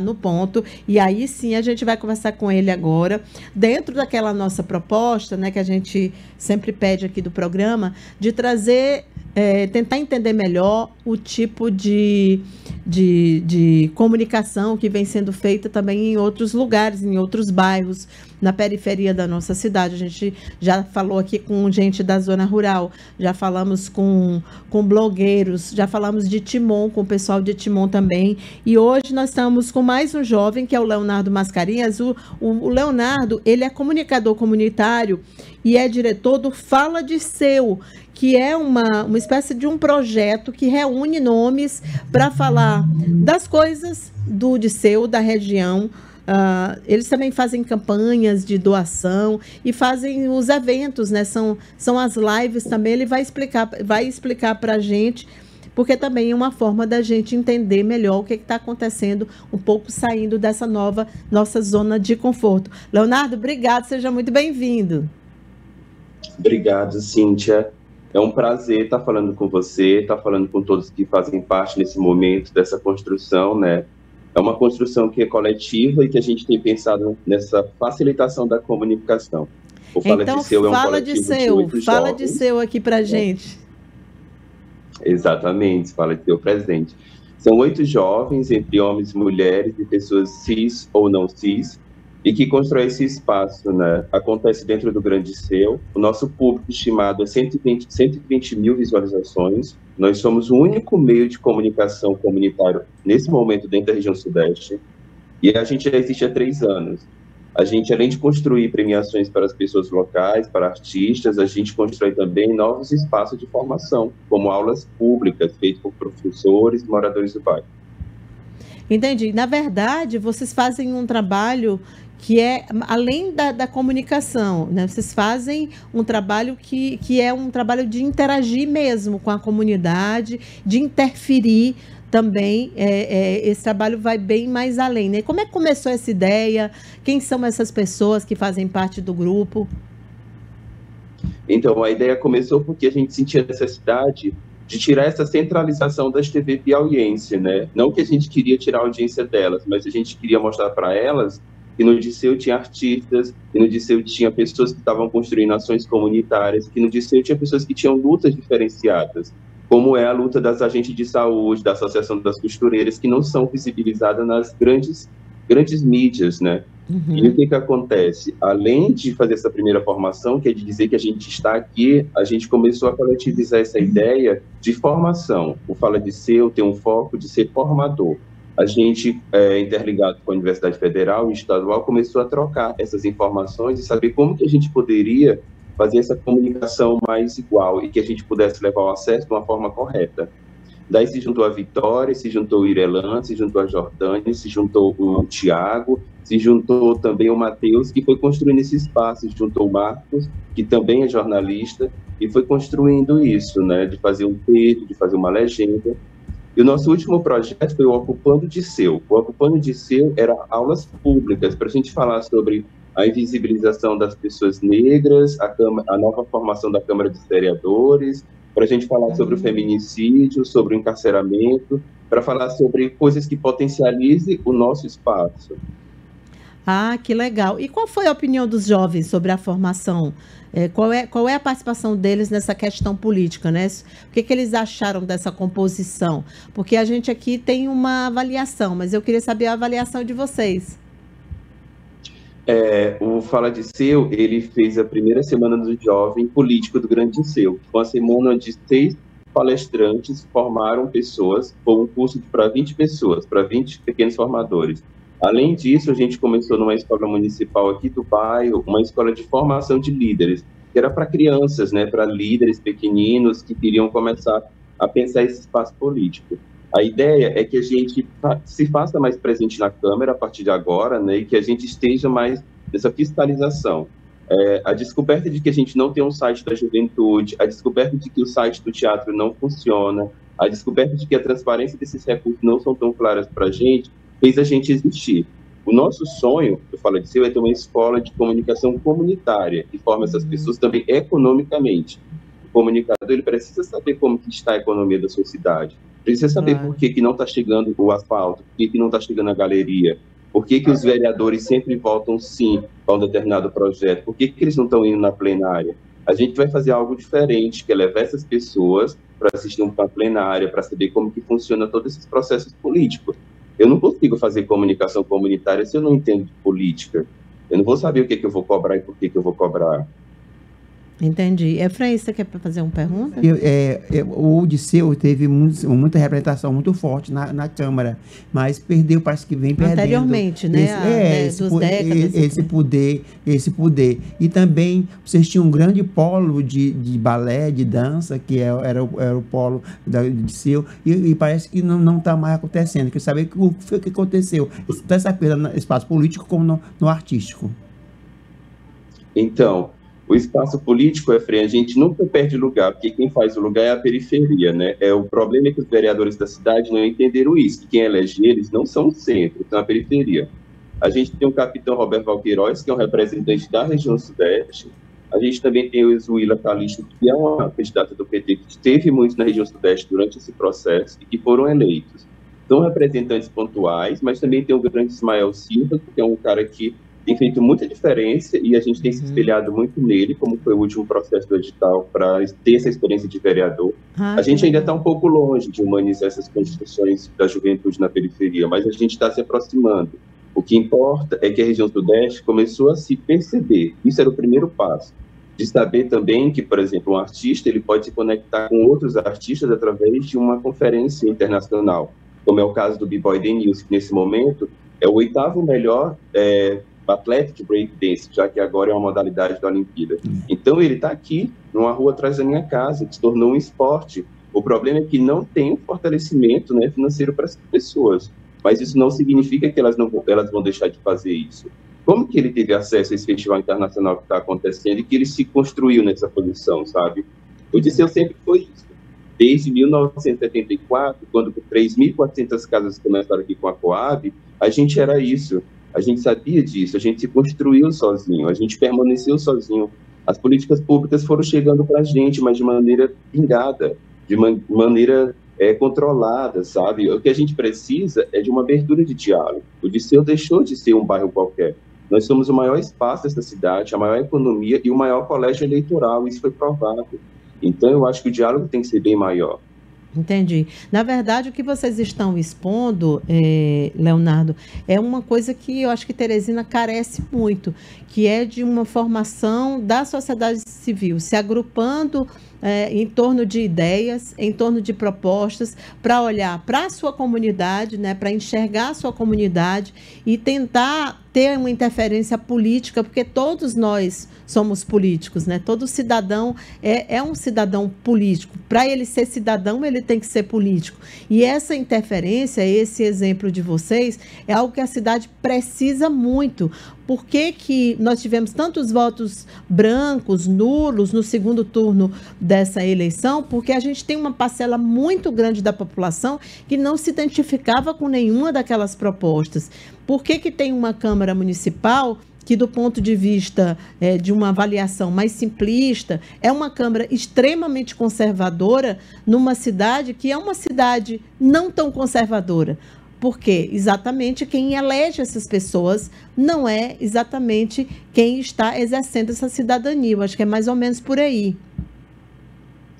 no ponto, e aí sim a gente vai conversar com ele agora, dentro daquela nossa proposta, né, que a gente sempre pede aqui do programa, de trazer, tentar entender melhor o tipo de comunicação que vem sendo feita também em outros lugares, em outros bairros, na periferia da nossa cidade. A gente já falou aqui com gente da zona rural, já falamos com blogueiros, já falamos de Timon, com o pessoal de Timon também, e hoje nós estamos com mais um jovem, que é o Leonardo Mascarinhas. O Leonardo, ele é comunicador comunitário e é diretor do Fala de Seu, que é uma espécie de um projeto que reúne nomes para falar das coisas do Disseu, da região. Eles também fazem campanhas de doação e fazem os eventos, né? São as lives também. Ele vai explicar para a gente, porque também é uma forma da gente entender melhor o que está acontecendo, um pouco saindo dessa nossa zona de conforto. Leonardo, obrigado, seja muito bem-vindo. Obrigado, Cíntia. É um prazer estar falando com você, estar falando com todos que fazem parte nesse momento dessa construção, né? É uma construção que é coletiva e que a gente tem pensado nessa facilitação da comunicação. O Fala de Seu é um coletivo de 8 jovens. Fala de Seu aqui para a gente. Exatamente, Fala de Seu presente. São 8 jovens, entre homens e mulheres, e pessoas cis ou não cis, e que constrói esse espaço, né? Acontece dentro do Grande Seu. O nosso público estimado é 120 mil visualizações. Nós somos o único meio de comunicação comunitário nesse momento dentro da região Sudeste, e a gente já existe há 3 anos. A gente, além de construir premiações para as pessoas locais, para artistas, a gente constrói também novos espaços de formação, como aulas públicas feitas por professores e moradores do bairro. Entendi. Na verdade, vocês fazem um trabalho que é além da comunicação, né? Vocês fazem um trabalho que é um trabalho de interagir mesmo com a comunidade, de interferir também. Esse trabalho vai bem mais além, né? Como é que começou essa ideia? Quem são essas pessoas que fazem parte do grupo? Então, a ideia começou porque a gente sentia necessidade de tirar essa centralização das TV piauiense, né? Não que a gente queria tirar a audiência delas, mas a gente queria mostrar para elas que no Disseu tinha artistas, que no Disseu tinha pessoas que estavam construindo ações comunitárias, que no Disseu tinha pessoas que tinham lutas diferenciadas, como é a luta das agentes de saúde, da Associação das Costureiras, que não são visibilizadas nas grandes mídias, né? Uhum. E o que acontece? Além de fazer essa primeira formação, que é de dizer que a gente está aqui, a gente começou a coletivizar essa ideia de formação. O Fala de Seu tem um foco de ser formador. A gente, interligado com a Universidade Federal e Estadual, começou a trocar essas informações e saber como que a gente poderia fazer essa comunicação mais igual e que a gente pudesse levar o acesso de uma forma correta. Daí se juntou a Vitória, se juntou o Irelan, se juntou a Jordânia, se juntou o Tiago, se juntou também o Matheus, que foi construindo esse espaço, se juntou o Marcos, que também é jornalista, e foi construindo isso, né, de fazer um texto, de fazer uma legenda. E o nosso último projeto foi o Ocupando de Seu. O Ocupando de Seu era aulas públicas, para a gente falar sobre a invisibilização das pessoas negras, a nova formação da Câmara dos Vereadores, para a gente falar sobre o feminicídio, sobre o encarceramento, para falar sobre coisas que potencializem o nosso espaço. Ah, que legal. E qual foi a opinião dos jovens sobre a formação? Qual é a participação deles nessa questão política, né? O que eles acharam dessa composição? Porque a gente aqui tem uma avaliação, mas eu queria saber a avaliação de vocês. O Fala de Seu, ele fez a primeira semana do Jovem Político do Grande Seu, uma semana onde 6 palestrantes formaram pessoas, foi um curso para 20 pessoas, para 20 pequenos formadores. Além disso, a gente começou numa escola municipal aqui do bairro, uma escola de formação de líderes, que era para crianças, né, para líderes pequeninos que queriam começar a pensar esse espaço político. A ideia é que a gente se faça mais presente na Câmara a partir de agora, né, e que a gente esteja mais nessa fiscalização. A descoberta de que a gente não tem um site da juventude, a descoberta de que o site do teatro não funciona, a descoberta de que a transparência desses recursos não são tão claras para a gente, fez a gente existir. O nosso sonho, eu falo de Seu, é ter uma escola de comunicação comunitária, que forma essas pessoas também economicamente. O comunicador, ele precisa saber como que está a economia da sua cidade. Precisa saber Claro. por que não está chegando o asfalto, por que não está chegando a galeria, por que os vereadores sempre votam sim para um determinado projeto, por que eles não estão indo na plenária. A gente vai fazer algo diferente, que é levar essas pessoas para assistir uma plenária, para saber como que funciona todos esses processos políticos. Eu não consigo fazer comunicação comunitária se eu não entendo de política. Eu não vou saber o que eu vou cobrar e por que eu vou cobrar. Entendi. Efraim, você quer fazer uma pergunta? O Disseu teve muita representação muito forte na Câmara, mas perdeu, parece que vem perdendo. Anteriormente, né? Duas décadas. Esse poder. E também vocês tinham um grande polo de balé, de dança, que era o polo da Disseu, e parece que não está mais acontecendo. Quer saber o que foi que aconteceu? Tanto essa perda no espaço político como no artístico. Então, o espaço político, Efraim, a gente nunca perde lugar, porque quem faz o lugar é a periferia, né? O problema é que os vereadores da cidade não entenderam isso, que quem elege eles não são o centro, são a periferia. A gente tem o capitão Roberto Valqueiroz, que é um representante da região sudeste. A gente também tem o Zuíla Calixto, que é uma candidata do PT, que esteve muito na região sudeste durante esse processo e que foram eleitos. São representantes pontuais, mas também tem o grande Ismael Silva, que é um cara que tem feito muita diferença e a gente tem se espelhado muito nele, como foi o último processo do edital, para ter essa experiência de vereador. A gente ainda está um pouco longe de humanizar essas construções da juventude na periferia, mas a gente está se aproximando. O que importa é que a região sudeste começou a se perceber, isso era o primeiro passo, de saber também que, por exemplo, um artista ele pode se conectar com outros artistas através de uma conferência internacional, como é o caso do B-Boy Denilson, que nesse momento é o 8º melhor Athletic Breakdance, já que agora é uma modalidade da Olimpíada. Então ele está aqui, numa rua atrás da minha casa, que se tornou um esporte. O problema é que não tem um fortalecimento, né, financeiro para essas pessoas, mas isso não significa que elas vão deixar de fazer isso. Como que ele teve acesso a esse festival internacional que está acontecendo e que ele se construiu nessa posição, sabe? O Disseu sempre foi isso. Desde 1974, quando 3.400 casas começaram aqui com a Coab, a gente era isso. A gente sabia disso, a gente se construiu sozinho, a gente permaneceu sozinho. As políticas públicas foram chegando para a gente, mas de maneira pingada, de maneira controlada, sabe? O que a gente precisa é de uma abertura de diálogo. O Disseu deixou de ser um bairro qualquer. Nós somos o maior espaço dessa cidade, a maior economia e o maior colégio eleitoral, isso foi provado. Então, eu acho que o diálogo tem que ser bem maior. Entendi. Na verdade, o que vocês estão expondo, Leonardo, é uma coisa que eu acho que Teresina carece muito, que é de uma formação da sociedade civil, se agrupando em torno de ideias, em torno de propostas, para olhar para a sua comunidade, né, para enxergar a sua comunidade e tentar ter uma interferência política, porque todos nós somos políticos, né? Todo cidadão é um cidadão político. Para ele ser cidadão, ele tem que ser político. E essa interferência, esse exemplo de vocês, é algo que a cidade precisa muito. Por que nós tivemos tantos votos brancos, nulos, no segundo turno dessa eleição? Porque a gente tem uma parcela muito grande da população que não se identificava com nenhuma daquelas propostas. Por que tem uma Câmara Municipal que, do ponto de vista de uma avaliação mais simplista, é uma Câmara extremamente conservadora numa cidade que é uma cidade não tão conservadora? Porque exatamente quem elege essas pessoas não é exatamente quem está exercendo essa cidadania. Eu acho que é mais ou menos por aí.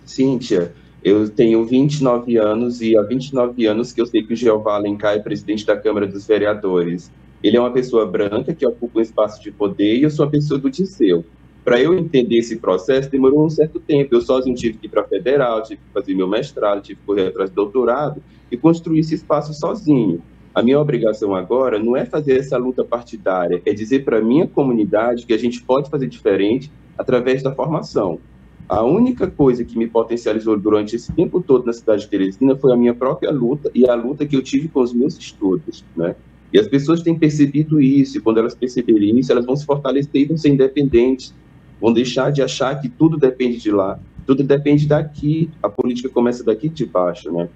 Cíntia, eu tenho 29 anos e há 29 anos que eu sei que o Jeová Alencar é presidente da Câmara dos Vereadores. Ele é uma pessoa branca que ocupa um espaço de poder e eu sou uma pessoa do Disseu. Para eu entender esse processo, demorou um certo tempo. Eu sozinho tive que ir para a federal, tive que fazer meu mestrado, tive que correr atrás do doutorado e construir esse espaço sozinho. A minha obrigação agora não é fazer essa luta partidária, é dizer para a minha comunidade que a gente pode fazer diferente através da formação. A única coisa que me potencializou durante esse tempo todo na cidade de Teresina foi a minha própria luta e a luta que eu tive com os meus estudos, né? E as pessoas têm percebido isso, e quando elas perceberem isso, elas vão se fortalecer e vão ser independentes, vão deixar de achar que tudo depende de lá, tudo depende daqui, a política começa daqui de baixo, né?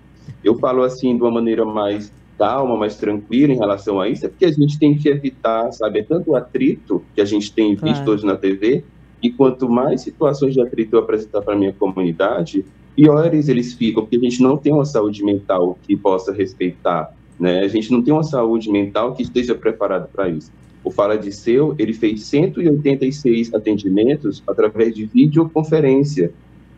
Eu falo assim de uma maneira mais calma, mais tranquila em relação a isso, é porque a gente tem que evitar, sabe, tanto o atrito que a gente tem visto hoje na TV, e quanto mais situações de atrito eu apresentar para a minha comunidade, piores eles ficam, porque a gente não tem uma saúde mental que possa respeitar, né? A gente não tem uma saúde mental que esteja preparada para isso. O Fala de Seu, ele fez 186 atendimentos através de videoconferência,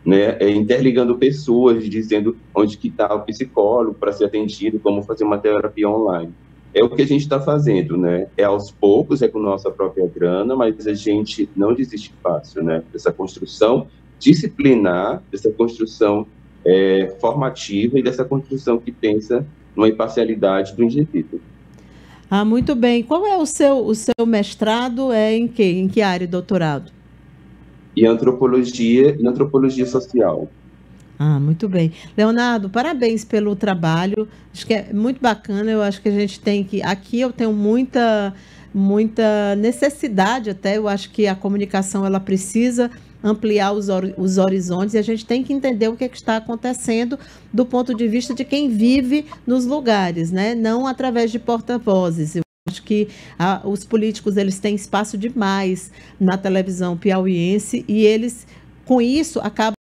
né? Interligando pessoas, dizendo onde que está o psicólogo para ser atendido, como fazer uma terapia online. É o que a gente está fazendo, né? É aos poucos, é com nossa própria grana, mas a gente não desiste fácil, né? Essa construção disciplinar, dessa construção formativa e dessa construção que pensa numa imparcialidade do indivíduo. Ah, muito bem. Qual é o seu mestrado? É em quê? Em que área, doutorado? E antropologia social. Ah, muito bem. Leonardo, parabéns pelo trabalho. Acho que é muito bacana. Eu acho que a gente tem que. Aqui eu tenho muita necessidade até. Eu acho que a comunicação ela precisa ampliar os horizontes e a gente tem que entender o que está acontecendo do ponto de vista de quem vive nos lugares, né? Não através de porta-vozes. Eu acho que os políticos eles têm espaço demais na televisão piauiense e eles, com isso, acabam